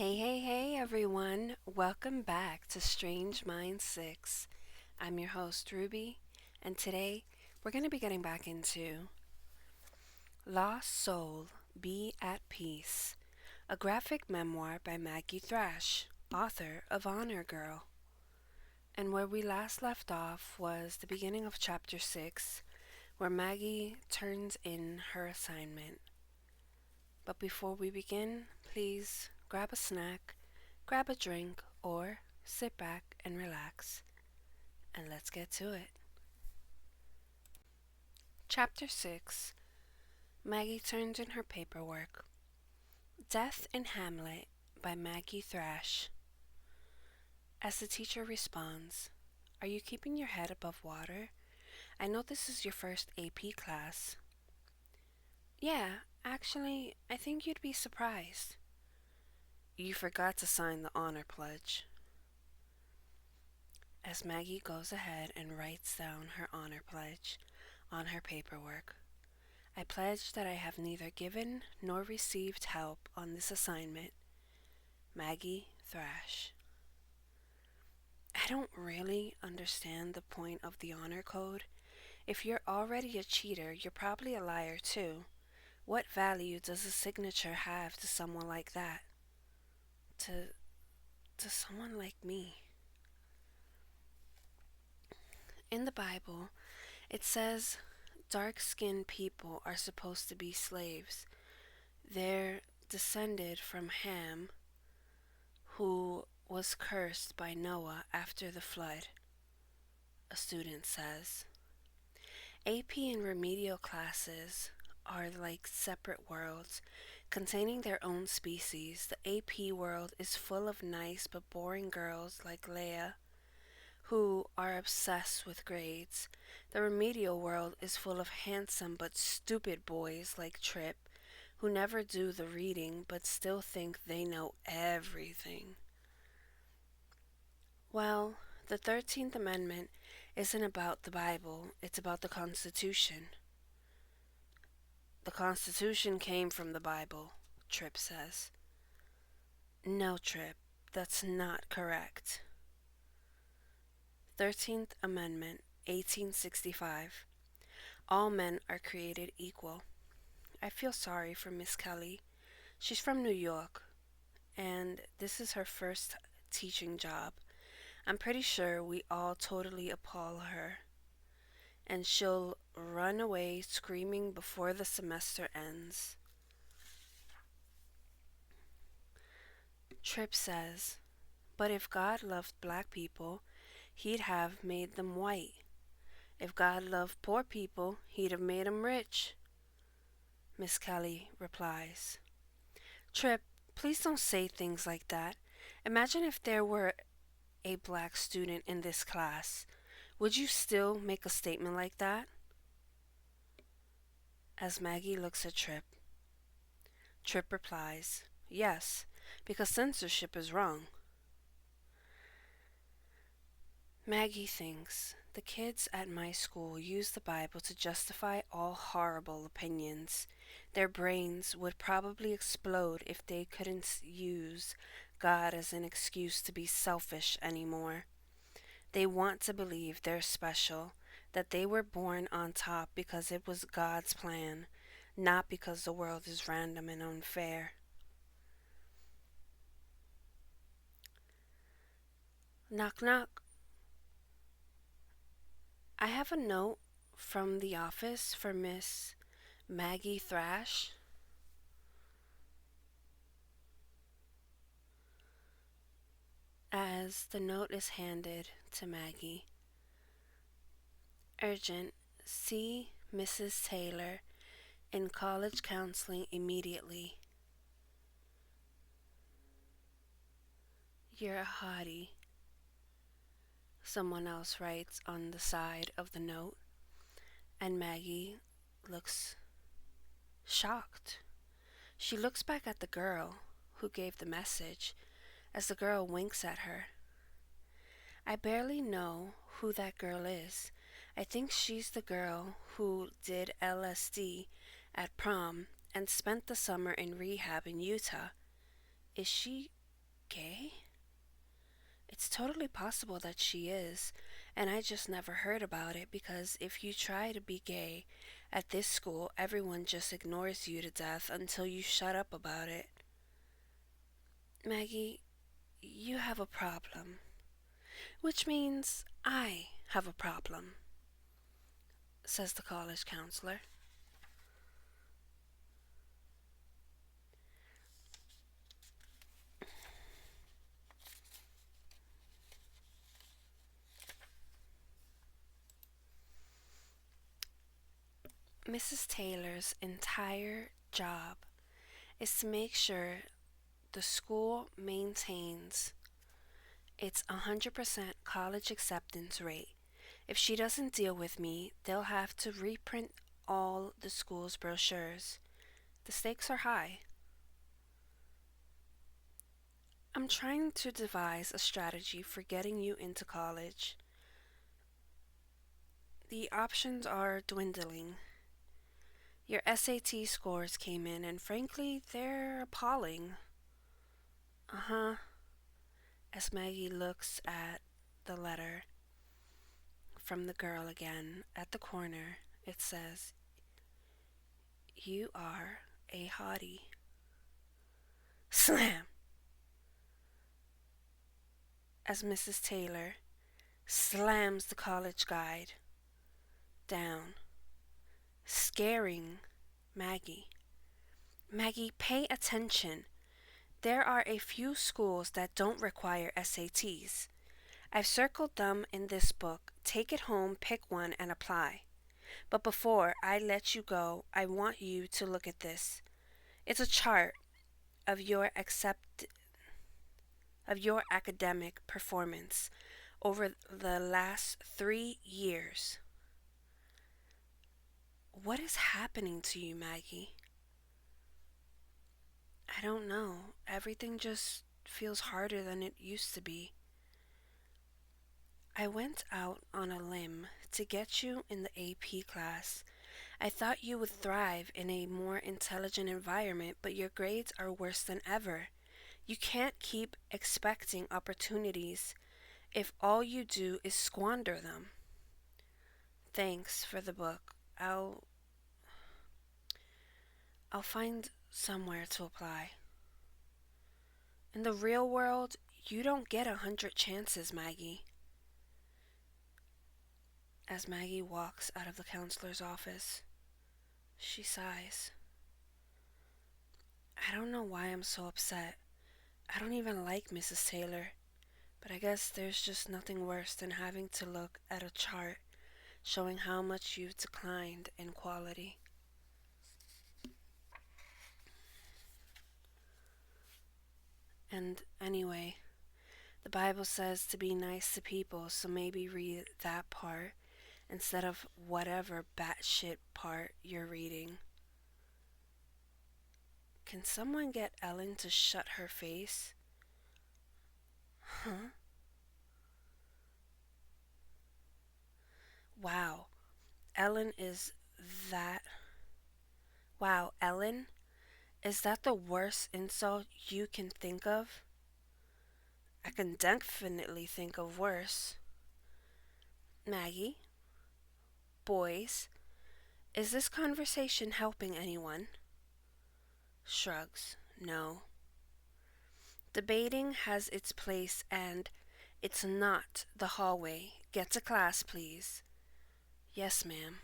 Hey, everyone. Welcome back to Strange Mind 6. I'm your host, Ruby, and today we're going to be getting back into Lost Soul, Be at Peace, a graphic memoir by Maggie Thrash, author of Honor Girl. And where we last left off was the beginning of chapter 6, where Maggie turns in her assignment. But before we begin, please grab a snack, grab a drink, or sit back and relax. And let's get to it. Chapter 6. Maggie turns in her paperwork. Death in Hamlet by Maggie Thrash. As the teacher responds, "Are you keeping your head above water? I know this is your first AP class." "Yeah, actually, I think you'd be surprised." "You forgot to sign the honor pledge." As Maggie goes ahead and writes down her honor pledge on her paperwork, "I pledge that I have neither given nor received help on this assignment. Maggie Thrash." I don't really understand the point of the honor code. If you're already a cheater, you're probably a liar too. What value does a signature have to someone like that? To someone like me? In the Bible, it says dark-skinned people are supposed to be slaves. They're descended from Ham, who was cursed by Noah after the flood, a student says. AP and remedial classes are like separate worlds, containing their own species. The AP world is full of nice but boring girls like Leah, who are obsessed with grades. The remedial world is full of handsome but stupid boys like Trip, who never do the reading but still think they know everything. Well, the 13th Amendment isn't about the Bible, it's about the Constitution. The Constitution came from the Bible, Trip says. No, Trip, that's not correct. 13th Amendment, 1865. All men are created equal. I feel sorry for Miss Kelly. She's from New York, and this is her first teaching job. I'm pretty sure we all totally appall her, and she'll run away screaming before the semester ends. Tripp says, "But if God loved black people, he'd have made them white. If God loved poor people, he'd have made them rich." Miss Kelly replies, "Tripp, please don't say things like that. Imagine if there were a black student in this class. Would you still make a statement like that?" As Maggie looks at Tripp replies, "Yes, because censorship is wrong." Maggie thinks, "The kids at my school use the Bible to justify all horrible opinions. Their brains would probably explode if they couldn't use God as an excuse to be selfish anymore. They want to believe they're special, that they were born on top because it was God's plan, not because the world is random and unfair." Knock, knock. "I have a note from the office for Miss Maggie Thrash." As the note is handed to Maggie, "Urgent, see Mrs. Taylor in college counseling immediately." "You're a hottie," someone else writes on the side of the note, and Maggie looks shocked. She looks back at the girl who gave the message as the girl winks at her. "I barely know who that girl is. I think she's the girl who did LSD at prom and spent the summer in rehab in Utah. Is she gay? It's totally possible that she is, and I just never heard about it because if you try to be gay at this school, everyone just ignores you to death until you shut up about it. Maggie, you have a problem, which means I have a problem, says the college counselor. Mrs. Taylor's entire job is to make sure the school maintains its 100% college acceptance rate. If she doesn't deal with me, they'll have to reprint all the school's brochures. The stakes are high. I'm trying to devise a strategy for getting you into college. The options are dwindling. Your SAT scores came in, and frankly, they're appalling. Uh-huh. As Maggie looks at the letter from the girl again, at the corner, it says, "You are a hottie." Slam! As Mrs. Taylor slams the college guide down, scaring Maggie. Maggie, pay attention. There are a few schools that don't require SATs. I've circled them in this book. Take it home, pick one, and apply. But before I let you go, I want you to look at this. It's a chart of your academic performance over the last 3 years. What is happening to you, Maggie? I don't know. Everything just feels harder than it used to be. I went out on a limb to get you in the AP class. I thought you would thrive in a more intelligent environment, but your grades are worse than ever. You can't keep expecting opportunities if all you do is squander them. Thanks for the book. I'll find somewhere to apply. In the real world, you don't get 100 chances, Maggie. As Maggie walks out of the counselor's office, she sighs. I don't know why I'm so upset. I don't even like Mrs. Taylor, but I guess there's just nothing worse than having to look at a chart showing how much you've declined in quality. And anyway, the Bible says to be nice to people, so maybe read that part instead of whatever batshit part you're reading. Can someone get Ellen to shut her face? Huh? Wow. Ellen is that. Wow, Ellen? Is that the worst insult you can think of? I can definitely think of worse. Maggie? Boys? Is this conversation helping anyone? Shrugs. No. Debating has its place and it's not the hallway. Get to class, please. Yes, ma'am.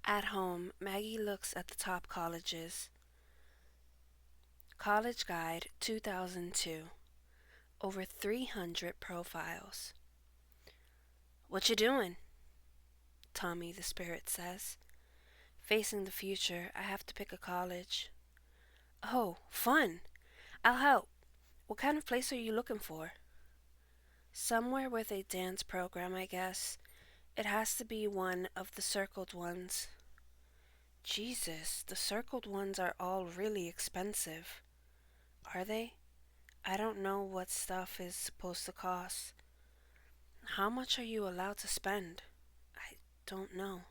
At home, Maggie looks at the top colleges. College Guide 2002. Over 300 profiles. What you doing? Tommy the Spirit says. Facing the future, I have to pick a college. Oh, fun! I'll help. What kind of place are you looking for? Somewhere with a dance program, I guess. It has to be one of the circled ones. Jesus, the circled ones are all really expensive. Are they? I don't know what stuff is supposed to cost. How much are you allowed to spend? I don't know.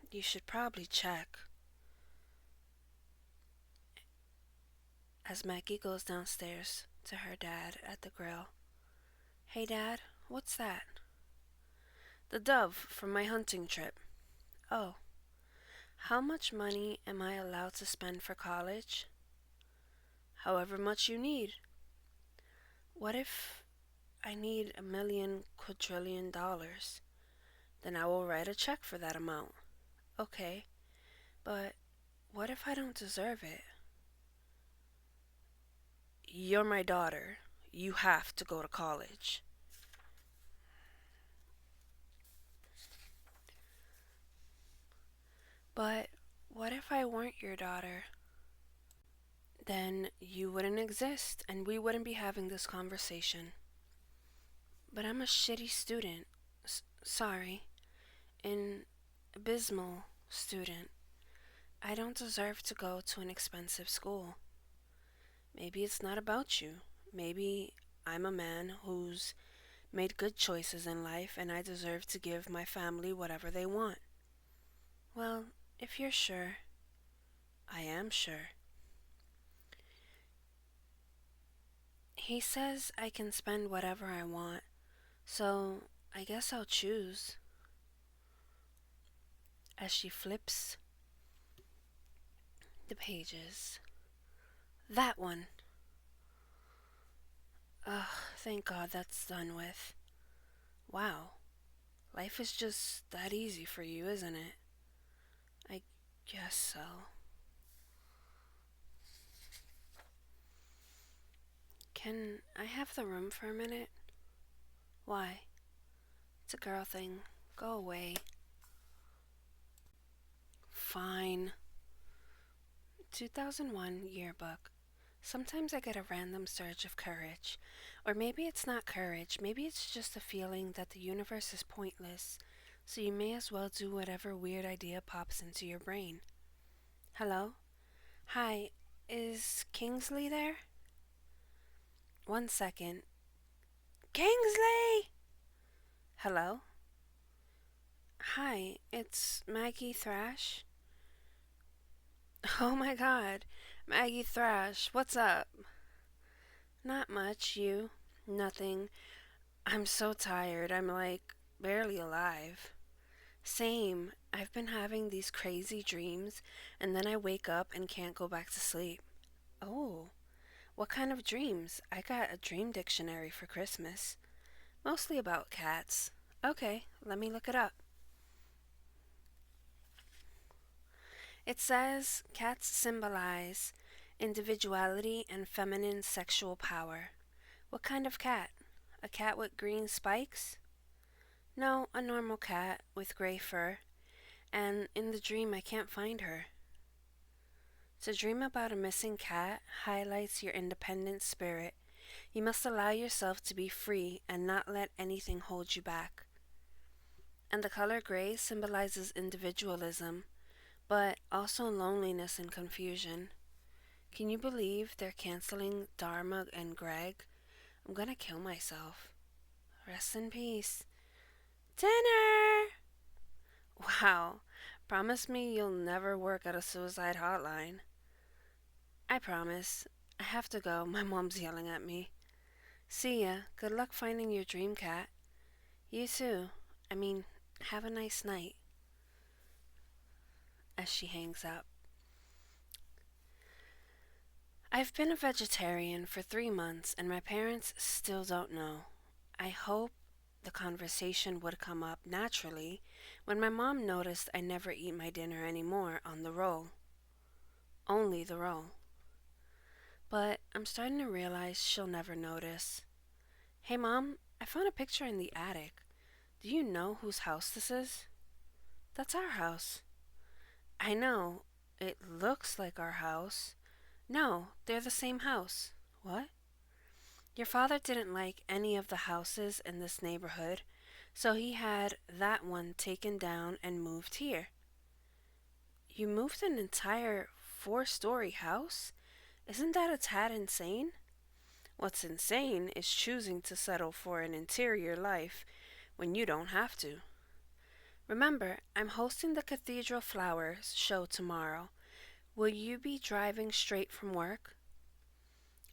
You should probably check. as Maggie goes downstairs to her dad at the grill. Hey, Dad, what's that? The dove from my hunting trip. Oh, how much money am I allowed to spend for college? However much you need. What if I need $1 million, $250,000,000? Then I will write a check for that amount. Okay, but what if I don't deserve it? You're my daughter. You have to go to college. But what if I weren't your daughter? Then you wouldn't exist and we wouldn't be having this conversation. But I'm a shitty student. Sorry. An abysmal student. I don't deserve to go to an expensive school. Maybe it's not about you. Maybe I'm a man who's made good choices in life and I deserve to give my family whatever they want. Well, if you're sure, I am sure. He says I can spend whatever I want, so I guess I'll choose. As she flips the pages. That one. Ugh, thank God that's done with. Wow, life is just that easy for you, isn't it? I guess so. Can I have the room for a minute? Why? It's a girl thing. Go away. Fine. 2001 yearbook. Sometimes I get a random surge of courage. Or maybe it's not courage, maybe it's just a feeling that the universe is pointless, so you may as well do whatever weird idea pops into your brain. Hello? Hi, is Kingsley there? 1 second. Kingsley! Hello? Hi, it's Maggie Thrash. Oh my God, Maggie Thrash, what's up? Not much, you. Nothing. I'm so tired, I'm like barely alive. Same, I've been having these crazy dreams, and then I wake up and can't go back to sleep. Oh, what kind of dreams? I got a dream dictionary for Christmas. Mostly about cats. Okay, let me look it up. It says cats symbolize individuality and feminine sexual power. What kind of cat? A cat with green spikes? No, a normal cat with gray fur. And in the dream, I can't find her. To dream about a missing cat highlights your independent spirit. You must allow yourself to be free and not let anything hold you back. And the color gray symbolizes individualism, but also loneliness and confusion. Can you believe they're canceling Dharma and Greg? I'm gonna kill myself. Rest in peace. Dinner! Wow, promise me you'll never work at a suicide hotline. I promise. I have to go. My mom's yelling at me. See ya. Good luck finding your dream cat. You too. I mean, have a nice night. As she hangs up. I've been a vegetarian for 3 months and my parents still don't know. I hope the conversation would come up naturally when my mom noticed I never eat my dinner anymore on the roll. Only the roll. But I'm starting to realize she'll never notice. Hey Mom, I found a picture in the attic. Do you know whose house this is? That's our house. I know. It looks like our house. No, they're the same house. What? Your father didn't like any of the houses in this neighborhood, so he had that one taken down and moved here. You moved an entire 4-story house? Isn't that a tad insane? What's insane is choosing to settle for an interior life when you don't have to. Remember, I'm hosting the Cathedral Flowers show tomorrow. Will you be driving straight from work?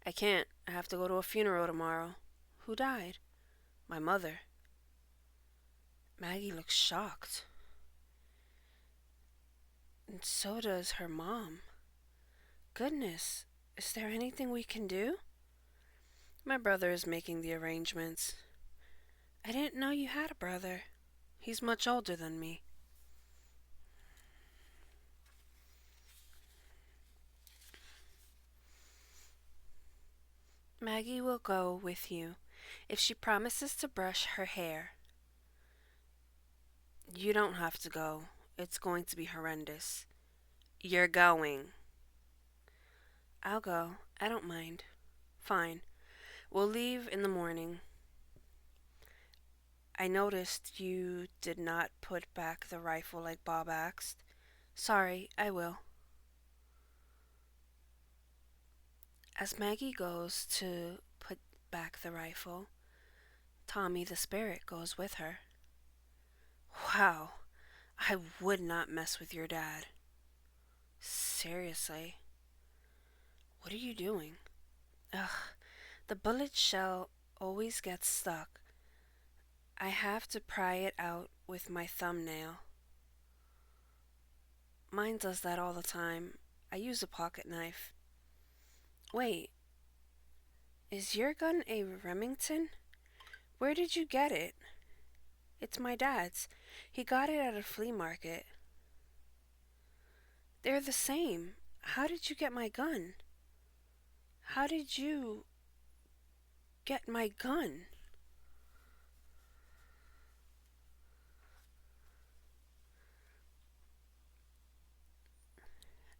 I can't. I have to go to a funeral tomorrow. Who died? My mother. Maggie looks shocked. And so does her mom. Goodness, is there anything we can do? My brother is making the arrangements. I didn't know you had a brother. He's much older than me. Maggie will go with you if she promises to brush her hair. You don't have to go. It's going to be horrendous. You're going. I'll go. I don't mind. Fine. We'll leave in the morning. I noticed you did not put back the rifle like Bob asked. Sorry, I will. As Maggie goes to put back the rifle, Tommy the spirit goes with her. Wow, I would not mess with your dad. Seriously. What are you doing? Ugh, the bullet shell always gets stuck. I have to pry it out with my thumbnail. Mine does that all the time. I use a pocket knife. Wait, is your gun a Remington? Where did you get it? It's my dad's. He got it at a flea market. They're the same. How did you get my gun? How did you get my gun?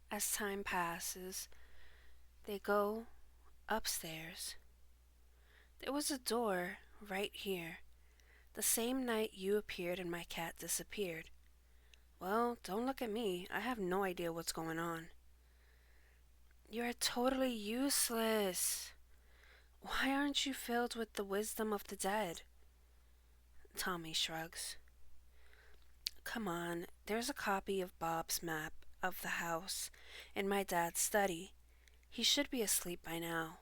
As time passes, they go upstairs. There was a door right here. The same night you appeared and my cat disappeared. Well, don't look at me. I have no idea what's going on. You're totally useless. Why aren't you filled with the wisdom of the dead? Tommy shrugs. Come on, there's a copy of Bob's map of the house in my dad's study. He should be asleep by now.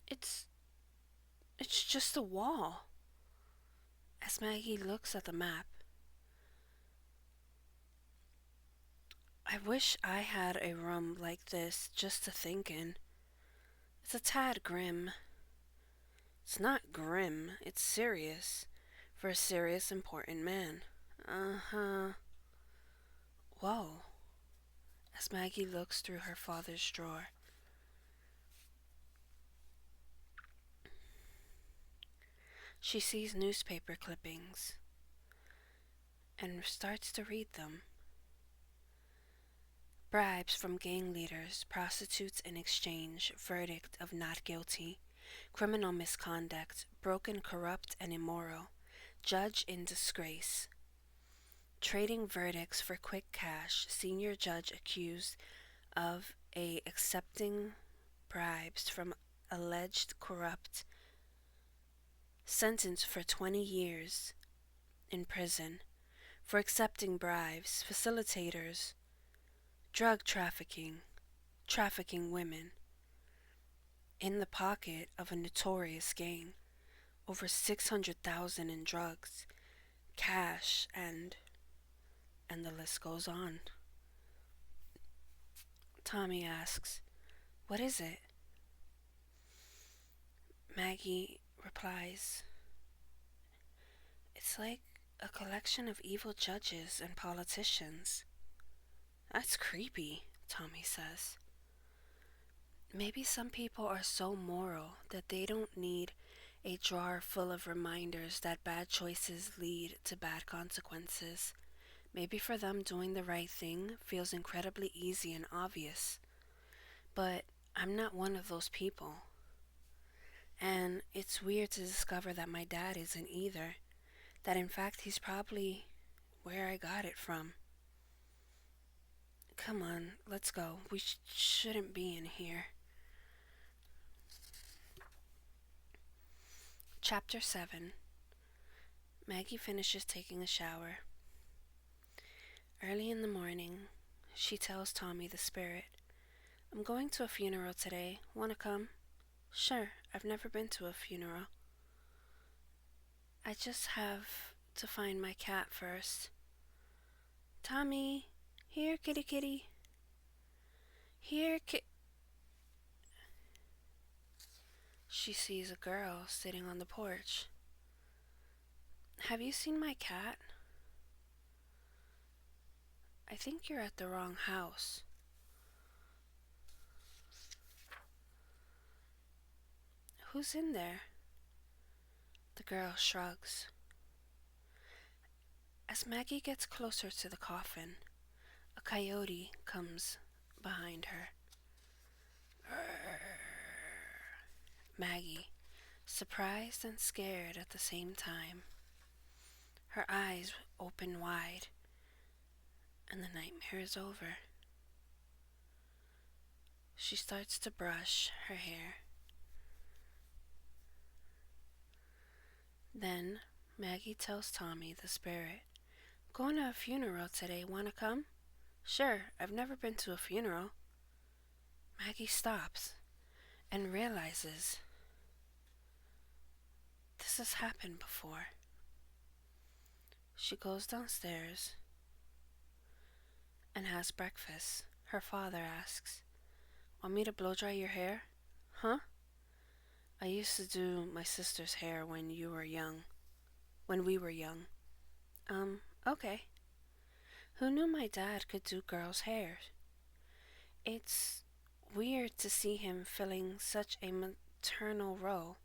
It's just a wall. As Maggie looks at the map, I wish I had a room like this just to think in. It's a tad grim. It's not grim, it's serious. For a serious, important man. Uh-huh. Whoa. As Maggie looks through her father's drawer. She sees newspaper clippings and starts to read them. Bribes from gang leaders, prostitutes in exchange, verdict of not guilty, criminal misconduct, broken, corrupt, and immoral, judge in disgrace. Trading verdicts for quick cash, senior judge accused of accepting bribes from alleged corrupt, sentenced for 20 years in prison for accepting bribes, facilitators, drug trafficking women, in the pocket of a notorious gang, over 600,000 in drugs, cash, and the list goes on. Tommy asks, "What is it?" Maggie replies, "It's like a collection of evil judges and politicians." That's creepy, Tommy says. Maybe some people are so moral that they don't need a drawer full of reminders that bad choices lead to bad consequences. Maybe for them doing the right thing feels incredibly easy and obvious. But I'm not one of those people. And it's weird to discover that my dad isn't either. That in fact he's probably where I got it from. Come on, let's go. We shouldn't be in here. Chapter 7. Maggie finishes taking a shower. Early in the morning, she tells Tommy the spirit, I'm going to a funeral today. Wanna come? Sure, I've never been to a funeral. I just have to find my cat first. Tommy, here, kitty kitty. Here, She sees a girl sitting on the porch. Have you seen my cat? I think you're at the wrong house. Who's in there? The girl shrugs. As Maggie gets closer to the coffin, a coyote comes behind her. Maggie, surprised and scared at the same time. Her eyes open wide, and the nightmare is over. She starts to brush her hair. Then Maggie tells Tommy, the spirit, "Going to a funeral today. Wanna come?" "Sure, I've never been to a funeral." Maggie stops and realizes this has happened before. She goes downstairs and has breakfast. Her father asks, "Want me to blow dry your hair?" "Huh?" "I used to do my sister's hair when you were young. When we were young." Okay." Who knew my dad could do girls' hair? It's weird to see him filling such a maternal role,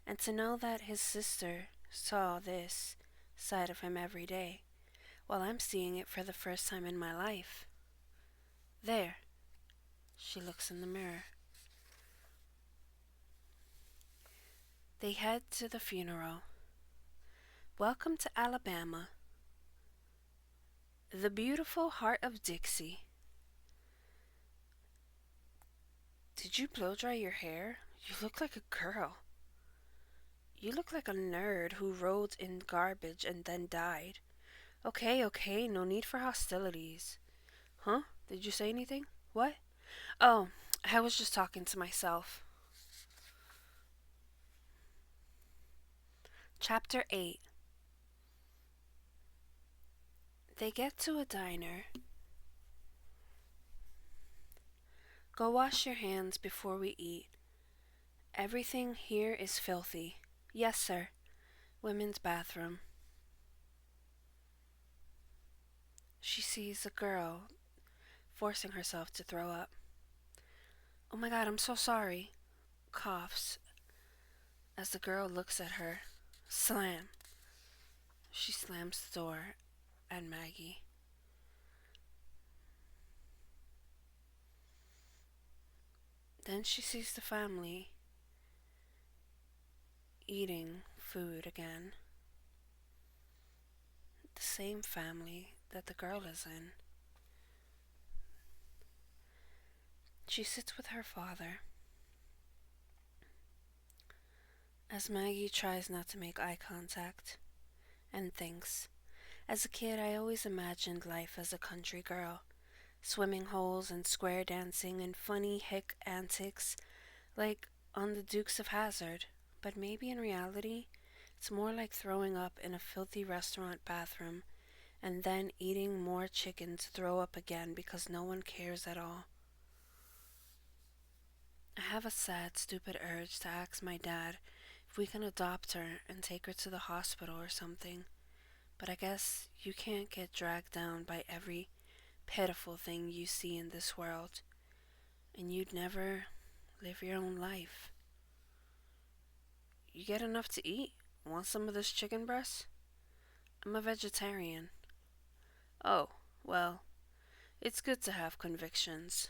and to know that his sister saw this side of him every day, while I'm seeing it for the first time in my life. There. She looks in the mirror. They head to the funeral. Welcome to Alabama, the beautiful heart of Dixie. Did you blow dry your hair? You look like a girl. You look like a nerd who rolled in garbage and then died. Okay, no need for hostilities. Huh? Did you say anything? What? Oh, I was just talking to myself. Chapter 8. They get to a diner. Go wash your hands before we eat. Everything here is filthy. Yes, sir. Women's bathroom. She sees a girl forcing herself to throw up. "Oh my God, I'm so sorry." Coughs as the girl looks at her. Slam. She slams the door at Maggie. Then she sees the family eating food again. The same family that the girl is in. She sits with her father. As Maggie tries not to make eye contact and thinks, as a kid I always imagined life as a country girl. Swimming holes and square dancing and funny hick antics like on the Dukes of Hazzard. But maybe in reality, it's more like throwing up in a filthy restaurant bathroom and then eating more chicken to throw up again because no one cares at all. I have a sad, stupid urge to ask my dad if we can adopt her and take her to the hospital or something. But I guess you can't get dragged down by every pitiful thing you see in this world, and you'd never live your own life. You get enough to eat? Want some of this chicken breast? I'm a vegetarian. Oh, well, it's good to have convictions.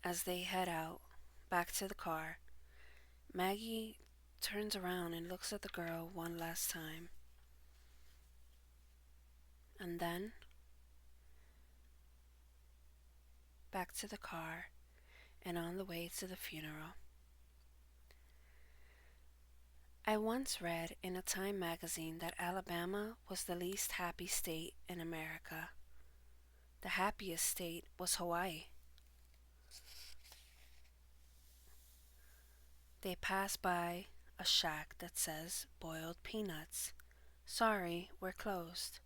As they head out, back to the car, Maggie turns around and looks at the girl one last time. And then, back to the car and on the way to the funeral. I once read in a Time magazine that Alabama was the least happy state in America. The happiest state was Hawaii. They pass by a shack that says boiled peanuts. Sorry, we're closed.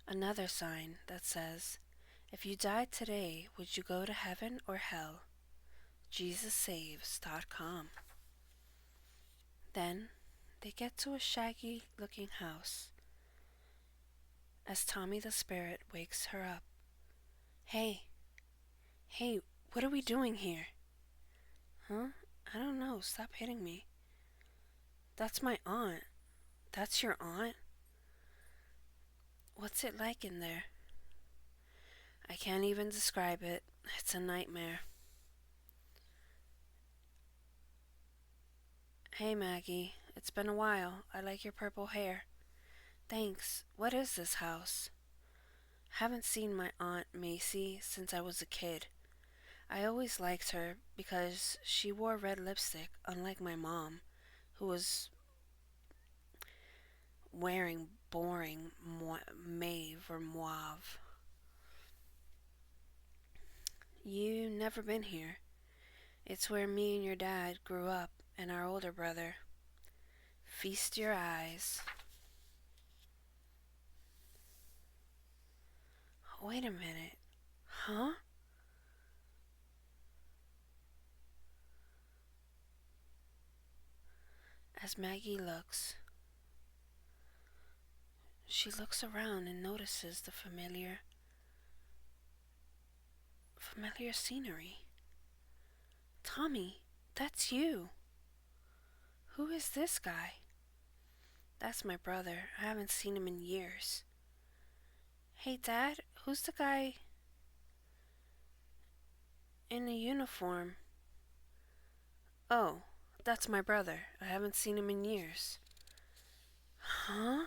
Another sign that says, if you died today, would you go to heaven or hell? JesusSaves.com. Then they get to a shaggy looking house. As Tommy the Spirit wakes her up. Hey, hey, what are we doing here? Huh? I don't know, stop hitting me. That's my aunt. That's your aunt? What's it like in there? I can't even describe it. It's a nightmare. Hey Maggie, it's been a while. I like your purple hair. Thanks. What is this house? Haven't seen my Aunt Macy since I was a kid. I always liked her because she wore red lipstick, unlike my mom, who was wearing boring mauve or mauve. You never been here. It's where me and your dad grew up, and our older brother. Feast your eyes. Wait a minute. Huh? As Maggie looks, she looks around and notices the familiar scenery. Tommy, that's you. Who is this guy? That's my brother. I haven't seen him in years. Hey, Dad, who's the guy in the uniform? Oh, that's my brother. I haven't seen him in years. Huh?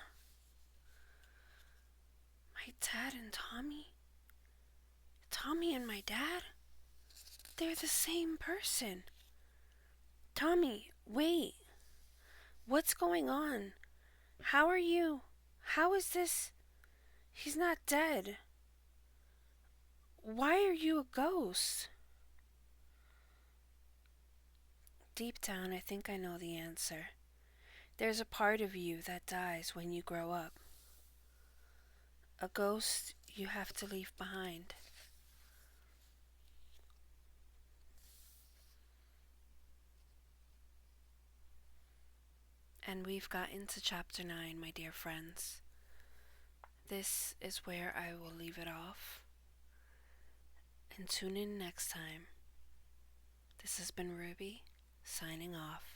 My dad and Tommy? Tommy and my dad? They're the same person. Tommy, wait. What's going on? How are you? How is this? He's not dead. Why are you a ghost? Deep down, I think I know the answer. There's a part of you that dies when you grow up. A ghost you have to leave behind. And we've gotten to chapter 9, my dear friends. This is where I will leave it off. And tune in next time. This has been Ruby, signing off.